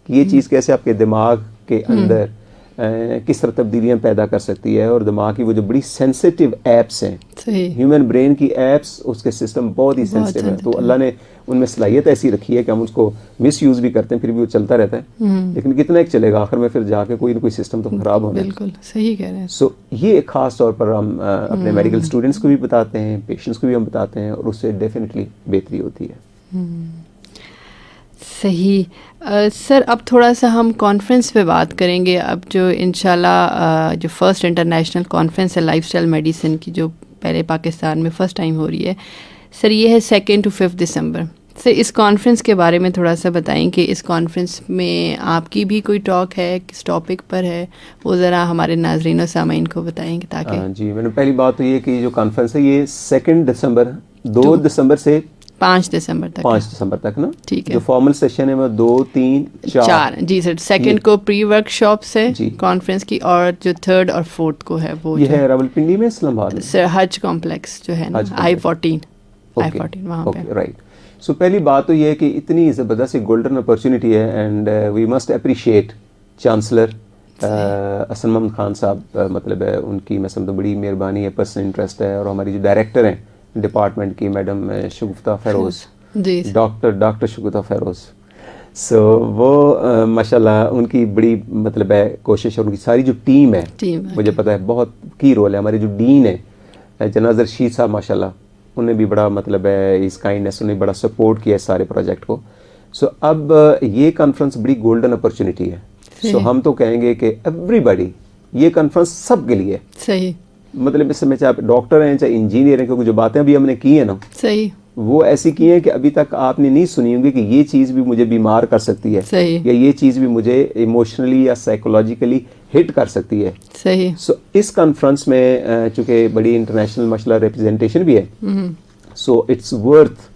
कि ये चीज़ कैसे आपके दिमाग के अंदर किस तरह तब्दीलियां पैदा कर सकती है, और दिमाग की वो जो बड़ी सेंसिटिव एप्स हैं, सही, ह्यूमन ब्रेन की एप्स, उसके सिस्टम बहुत ही सेंसिटिव है। तो अल्लाह ने उनमें सलाहियत ऐसी रखी है कि हम उसको मिस यूज़ भी करते हैं, फिर भी वो चलता रहता है, लेकिन कितना एक चलेगा, आखिर में फिर जाके कोई ना कोई सिस्टम तो खराब होना है। बिल्कुल सही कह रहे हैं। सो ये खास तौर पर हम अपने मेडिकल स्टूडेंट्स को भी बताते हैं, पेशेंट्स को भी हम बताते हैं, और उससे डेफिनेटली बेहतरी होती है। सही। सर अब थोड़ा सा हम कॉन्फ्रेंस पे बात करेंगे। अब जो इंशाल्लाह जो फर्स्ट इंटरनेशनल कॉन्फ्रेंस है लाइफस्टाइल मेडिसिन की, जो पहले पाकिस्तान में फ़र्स्ट टाइम हो रही है सर, ये है 2 to 5 दिसंबर। सर इस कॉन्फ्रेंस के बारे में थोड़ा सा बताएं कि इस कॉन्फ्रेंस में आपकी भी कोई टॉक है, किस टॉपिक पर है, वो ज़रा हमारे नाजरीन और सामीन को बताएंगे ताकि। जी, मैंने पहली बात तो ये कि जो कॉन्फ्रेंस है ये 2 दिसंबर 2 दिसंबर से 5 दिसंबर तक, 5 दिसंबर तक ना। ठीक है। जो फॉर्मल सेशन है वो 2, 3, 4 जी सर। सेकंड को प्री वर्कशॉप से जी कॉन्फ्रेंस की, और जो 3rd और 4th को है वो ये है रावलपिंडी में, इस्लामाबाद में। सर हज कॉम्प्लेक्स जो है ना, I-14 वहाँ पे। राइट। सो पहली बात तो ये है कि इतनी ज़बरदस्त एक गोल्डन अपॉर्चुनिटी है, and we must appreciate chancellor Hasan Mahmood Khan साहब, मतलब है उनकी मैं समझता बड़ी मेहरबानी है, पर्सनल इंटरेस्ट है, और हमारी जो डायरेक्टर हैं डिपार्टमेंट की मैडम शगुफ्ता फेरोज़, जी डॉक्टर शगुफ्ता फेरोज़। सो वो माशाल्लाह उनकी बड़ी मतलब है कोशिश, और उनकी सारी जो टीम है, मुझे पता है बहुत की रोल है। हमारे जो डीन है जनाब रशीद साहब, माशाल्लाह उन्हें भी बड़ा मतलब है इस काइंडनेस, उन्हें बड़ा सपोर्ट किया इस सारे प्रोजेक्ट को। सो अब ये कॉन्फ्रेंस बड़ी गोल्डन अपॉर्चुनिटी है। सो हम तो कहेंगे कि एवरीबॉडी, ये कॉन्फ्रेंस सब के लिए सही, मतलब इस समय चाहे आप डॉक्टर हैं चाहे इंजीनियर हैं, क्योंकि जो बातें अभी हमने की है ना, सही, वो ऐसी की हैं कि अभी तक आपने नहीं सुनी होंगी कि ये चीज़ भी मुझे बीमार कर सकती है, सही, या ये चीज़ भी मुझे इमोशनली या साइकोलॉजिकली हिट कर सकती है। सही। सो इस कॉन्फ्रेंस में चूंकि बड़ी इंटरनेशनल माशाल्लाह रिप्रेजेंटेशन भी है, so it's worth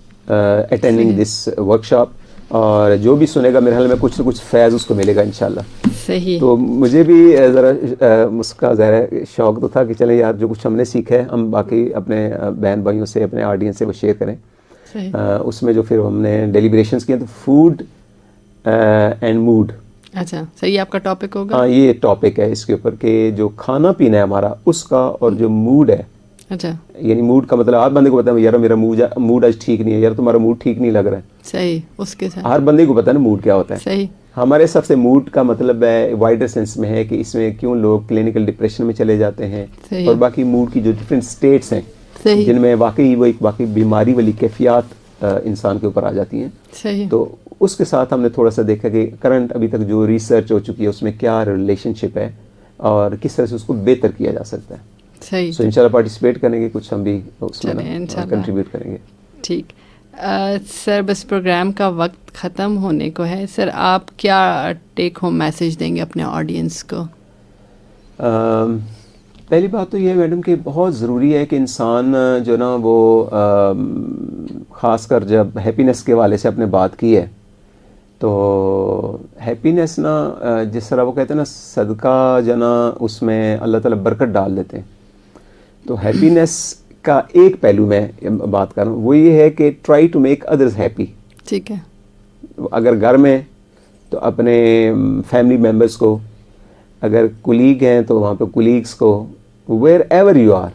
attending this workshop, और जो भी सुनेगा मेरे ख्याल में कुछ ना कुछ फैज़ उसको मिलेगा इंशाल्लाह। सही। तो मुझे भी ज़रा उसका ज़रा शौक तो था कि चले यार जो कुछ हमने सीखा है हम बाकी अपने बहन भाइयों से, अपने ऑडियंस से वो शेयर करें। सही। उसमें जो फिर हमने डेलिब्रेशंस किए तो फूड एंड मूड। अच्छा, सही, आपका टॉपिक होगा। हाँ, ये टॉपिक है इसके ऊपर कि जो खाना पीना है हमारा उसका, और जो मूड है, अच्छा, यानी मूड का मतलब हर बंदे को पता है यार मेरा मूड आज ठीक नहीं है, यार तुम्हारा मूड ठीक नहीं लग रहा है, सही, उसके साथ हर बंदे को पता है ना मूड क्या होता है। सही। हमारे हिसाब से मूड का मतलब है वाइडर सेंस में है कि इसमें क्यों लोग क्लिनिकल डिप्रेशन में चले जाते हैं, और बाकी मूड की जो डिफरेंट स्टेट्स हैं जिनमें वाकई वो एक वाकई बीमारी वाली कैफियत इंसान के ऊपर आ जाती हैं। सही। तो उसके साथ हमने थोड़ा सा देखा कि करंट अभी तक जो रिसर्च हो चुकी है उसमें क्या रिलेशनशिप है और किस तरह से उसको बेहतर किया जा सकता है। सही। सो इंशाल्लाह पार्टिसिपेट करेंगे, कुछ हम भी उसमें कंट्रीब्यूट करेंगे। ठीक। सर बस प्रोग्राम का वक्त ख़त्म होने को है। सर आप क्या टेक होम मैसेज देंगे अपने ऑडियंस को? पहली बात तो ये है मैडम कि बहुत ज़रूरी है कि इंसान जो ना वो ख़ासकर जब हैप्पीनेस के वाले से आपने बात की है, तो हैप्पीनेस ना जिस तरह वो कहते हैं ना सदका जना उसमें अल्लाह ताला बरकत डाल देते हैं। तो हैप्पीनेस का एक पहलू मैं बात कर रहा हूँ, वो ये है कि try to make others happy. ठीक है। अगर घर में तो अपने फैमिली मेम्बर्स को, अगर कुलीग हैं तो वहाँ पे कुलीग्स को, wherever you are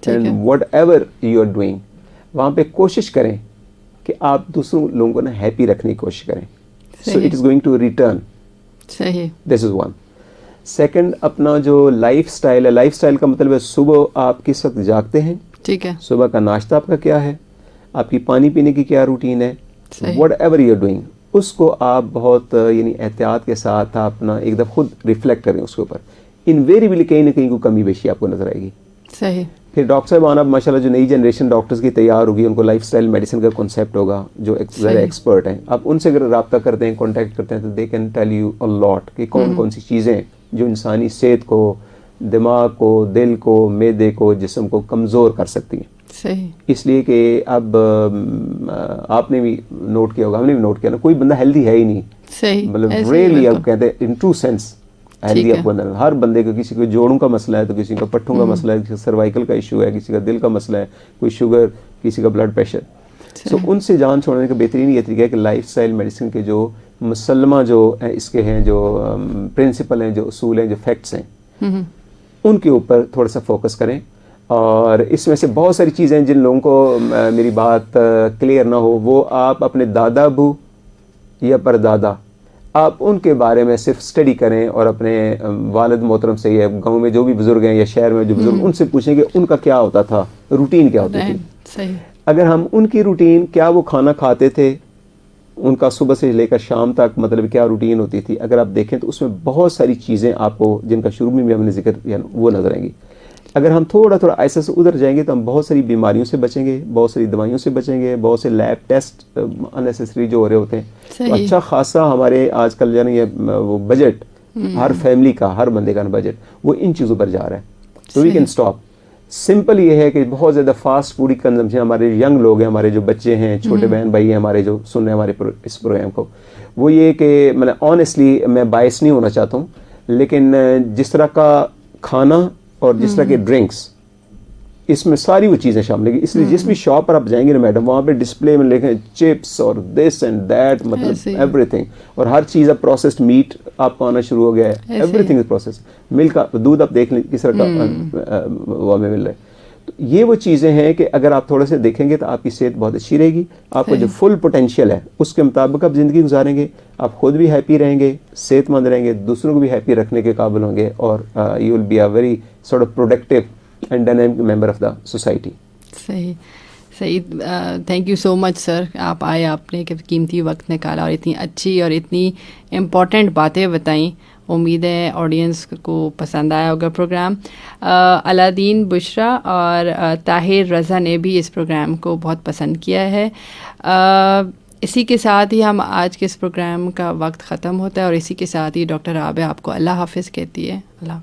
and whatever you are doing, वहाँ पे कोशिश करें कि आप दूसरों लोगों को ना हैप्पी रखने की कोशिश करें। So it is going to return. सही। This is one. सेकंड, अपना जो लाइफ स्टाइल है, लाइफ स्टाइल का मतलब है सुबह आप किस वक्त जागते हैं, ठीक है, सुबह का नाश्ता आपका क्या है, आपकी पानी पीने की क्या रूटीन है, whatever you are doing, उसको आप बहुत यानी एहतियात के साथ अपना एक दफ़ा खुद रिफ्लेक्ट करें उसके ऊपर। इनवेरिएबली कहीं ना कहीं कोई कमी बेशी आपको नजर आएगी। सही। फिर डॉक्टर साहब आना माशाल्लाह जो नई जनरेशन डॉक्टर्स की तैयार होगी, उनको लाइफस्टाइल मेडिसिन का कॉन्सेप्ट होगा, जो ज़्यादा एक्सपर्ट हैं, आप उनसे अगर रब्ता करते हैं, कॉन्टैक्ट करते हैं, तो they can tell you a lot कि कौन कौन सी चीज़ें जो इंसानी सेहत को, दिमाग को, दिल को, मैदे को, जिस्म को कमज़ोर कर सकती हैं। सही। इसलिए कि अब आपने भी नोट किया होगा, हमने भी नोट किया ना, कोई बंदा हेल्दी है ही नहीं। सही। मतलब रियली आप कहते हैं इन ट्रू सेंस हेल्दी आपको अंदर हर बंदे को, किसी को जोड़ों का मसला है तो किसी का पट्टों का मसला है, किसी का सर्वाइकल का इशू है, किसी का दिल का मसला है, कोई शुगर, किसी का ब्लड प्रेशर। सो उनसे जान छोड़ने का बेहतरीन ये तरीका है कि लाइफस्टाइल मेडिसिन के जो मुसलमा जो इसके हैं, जो प्रिंसिपल हैं, जो उसूल हैं, जो फैक्ट्स हैं, उनके ऊपर थोड़ा सा फोकस करें। और इसमें से बहुत सारी चीज़ें जिन लोगों को मेरी बात क्लियर ना हो, वो आप अपने दादा अबू या परदादा, आप उनके बारे में सिर्फ स्टडी करें और अपने वालिद मोहतरम से या गांव में जो भी बुजुर्ग हैं या शहर में जो बुजुर्ग, उनसे पूछें कि उनका क्या होता था, रूटीन क्या होती थी। सही। अगर हम उनकी रूटीन, क्या वो खाना खाते थे, उनका सुबह से लेकर शाम तक मतलब क्या रूटीन होती थी, अगर आप देखें तो उसमें बहुत सारी चीज़ें आपको, जिनका शुरू में भी हमने जिक्र किया, वो नजर आएंगी। अगर हम थोड़ा थोड़ा ऐसे से उधर जाएंगे तो हम बहुत सारी बीमारियों से बचेंगे, बहुत सारी दवाइयों से बचेंगे, बहुत से लैब टेस्ट अननेसेसरी जो हो रहे होते हैं। तो अच्छा खासा हमारे आजकल जो है वो बजट, हर फैमिली का, हर बंदे का बजट वो इन चीज़ों पर जा रहा है। तो वी कैन स्टॉप। सिंपल ये है कि बहुत ज़्यादा फास्ट फूड की कंजम्पशन, हमारे यंग लोग हैं, हमारे जो बच्चे हैं, छोटे बहन भाई हैं हमारे जो सुन रहे हैं हमारे इस प्रोग्राम को, वो ये कि मतलब ऑनेस्टली मैं बायस नहीं होना चाहता हूँ, लेकिन जिस तरह का खाना और जिस तरह के ड्रिंक्स, इसमें सारी वो चीज़ें शामिल है। इसलिए जिस भी शॉप पर आप जाएंगे ना मैडम, वहाँ पे डिस्प्ले में लिखे चिप्स और दिस एंड दैट, मतलब एवरीथिंग, और हर चीज़ अब प्रोसेस्ड मीट आपको आना शुरू हो गया है, एवरीथिंग इज प्रोसेस। मिल्क का दूध आप देख लें किस तरह का वो हमें मिल रहा है। तो ये वो चीज़ें हैं कि अगर आप थोड़े से देखेंगे तो आपकी सेहत बहुत अच्छी रहेगी, आपका जो फुल पोटेंशियल है उसके मुताबिक आप ज़िंदगी गुजारेंगे, आप खुद भी हैप्पी रहेंगे, सेहतमंद रहेंगे, दूसरों को भी हैप्पी रखने के काबिल होंगे, और you will be a very sort of productive and dynamic member of the society. सही सही। Thank you so much sir, आप आए, आपने कीमती वक्त निकाला और इतनी अच्छी और इतनी इम्पॉर्टेंट बातें बताई। उम्मीद है ऑडियंस को पसंद आया होगा प्रोग्राम। अलादीन बुशरा और ताहिर रज़ा ने भी इस प्रोग्राम को बहुत पसंद किया है। इसी के साथ ही हम आज के इस प्रोग्राम का वक्त ख़त्म होता है, और इसी के साथ ही डॉक्टर आबिया आपको अल्लाह हाफ़िज़ कहती है। अल्लाह।